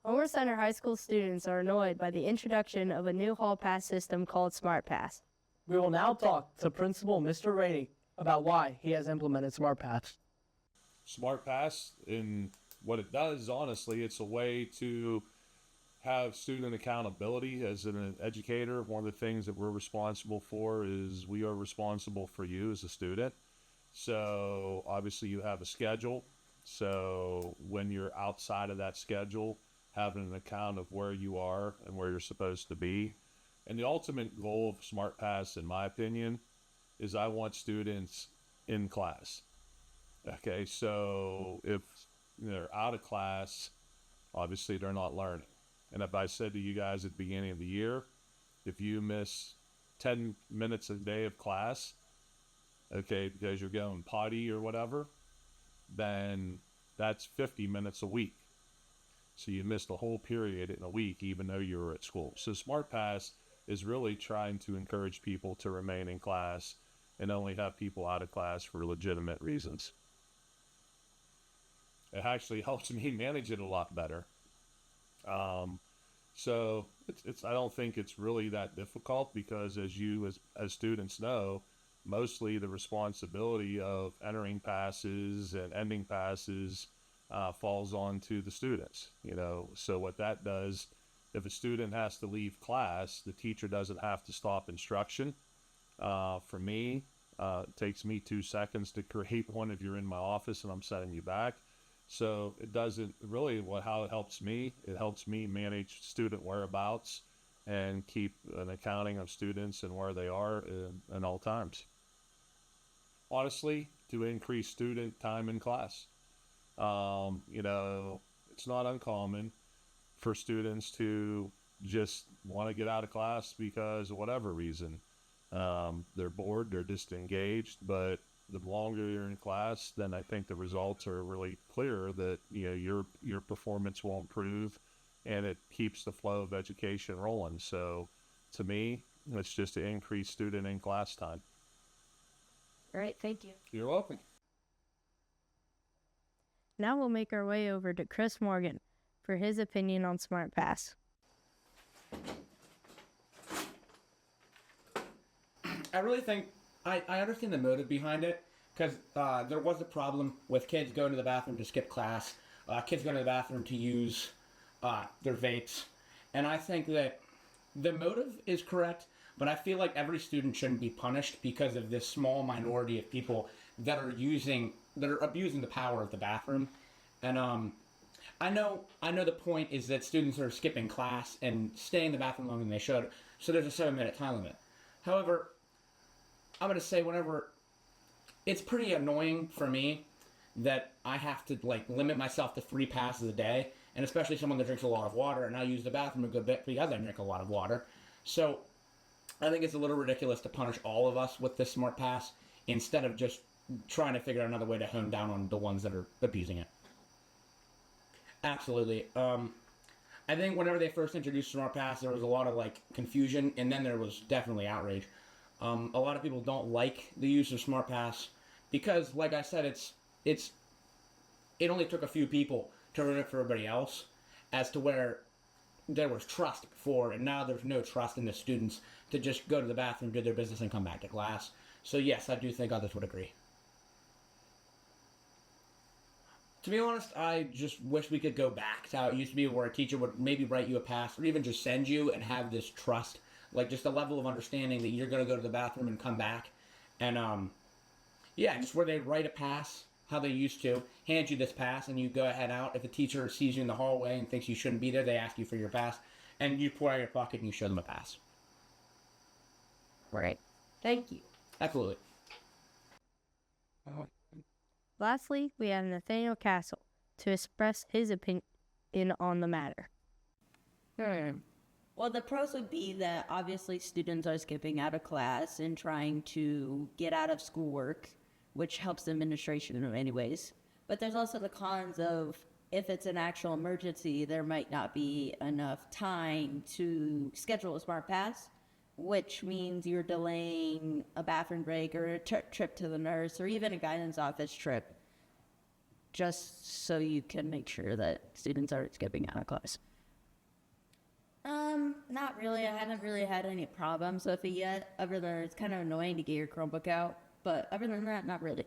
Homer Center High School students are annoyed by the introduction of a new hall pass system called SmartPass. We will now talk to Principal Mr. Rainey about why he has implemented SmartPass. SmartPass, in what it does, honestly, it's a way to have student accountability. As an educator, one of the things that we're responsible for is we are responsible for you as a student. So obviously you have a schedule. So when you're outside of that schedule, having an account of where you are and where you're supposed to be. And the ultimate goal of SmartPass, in my opinion, is I want students in class. Okay, so if they're out of class, obviously they're not learning. And if I said to you guys at the beginning of the year, if you miss 10 minutes a day of class, okay, because you're going potty or whatever, then that's 50 minutes a week. So you missed a whole period in a week, even though you were at school. So SmartPass is really trying to encourage people to remain in class and only have people out of class for legitimate reasons. It actually helps me manage it a lot better. So I don't think it's really that difficult, because as you as students know, mostly the responsibility of entering passes and ending passes falls on to the students, So what that does, if a student has to leave class, the teacher doesn't have to stop instruction. For me, it takes me 2 seconds to create one if you're in my office and I'm sending you back. So it doesn't really, how it helps me manage student whereabouts and keep an accounting of students and where they are in all times. Honestly, to increase student time in class. It's not uncommon for students to just want to get out of class because of whatever reason. They're bored, they're disengaged, but the longer you're in class, then I think the results are really clear that your performance will improve, and it keeps the flow of education rolling. So to me, it's just to increase student in class time. All right, thank you. You're welcome. Now we'll make our way over to Chris Morgan for his opinion on SmartPass. I really think I understand the motive behind it, because there was a problem with kids going to the bathroom to skip class, kids going to the bathroom to use their vapes, and I think that the motive is correct, but I feel like every student shouldn't be punished because of this small minority of people that are abusing the power of the bathroom. And I know the point is that students are skipping class and staying in the bathroom longer than they should, so there's a 7-minute time limit. However, I'm going to say it's pretty annoying for me that I have to limit myself to 3 passes a day, and especially someone that drinks a lot of water, and I use the bathroom a good bit because I drink a lot of water. So I think it's a little ridiculous to punish all of us with this SmartPass instead of just trying to figure out another way to hone down on the ones that are abusing it. Absolutely. I think whenever they first introduced SmartPass, there was a lot of confusion, and then there was definitely outrage. A lot of people don't like the use of SmartPass because, like I said, it only took a few people to ruin it for everybody else, as to where there was trust before, and now there's no trust in the students to just go to the bathroom, do their business, and come back to class. So yes, I do think others would agree. To be honest, I just wish we could go back to how it used to be, where a teacher would maybe write you a pass or even just send you and have this trust, just a level of understanding that you're going to go to the bathroom and come back. And just where they write a pass, how they used to, hand you this pass and you go ahead out. If a teacher sees you in the hallway and thinks you shouldn't be there, they ask you for your pass, and you pull out your pocket and you show them a pass. Right. Thank you. Absolutely. Lastly, we have Nathaniel Castle to express his opinion on the matter. Well, the pros would be that obviously students are skipping out of class and trying to get out of schoolwork, which helps the administration in many ways. But there's also the cons of, if it's an actual emergency, there might not be enough time to schedule a SmartPass, which means you're delaying a bathroom break or a trip to the nurse or even a guidance office trip, just so you can make sure that students aren't skipping out of class. Not really. I haven't really had any problems with it yet. Other than it's kind of annoying to get your Chromebook out. But other than that, not really.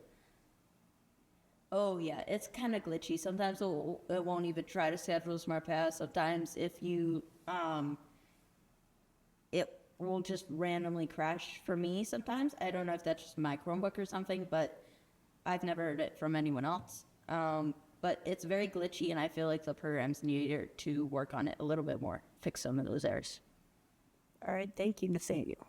Oh yeah, it's kind of glitchy. Sometimes it won't even try to schedule a SmartPass. Sometimes if you it will just randomly crash for me. Sometimes I don't know if that's just my Chromebook or something, but I've never heard it from anyone else. But it's very glitchy, and I feel like the programs need to work on it a little bit more, fix some of those errors. All right, thank you, Nathaniel.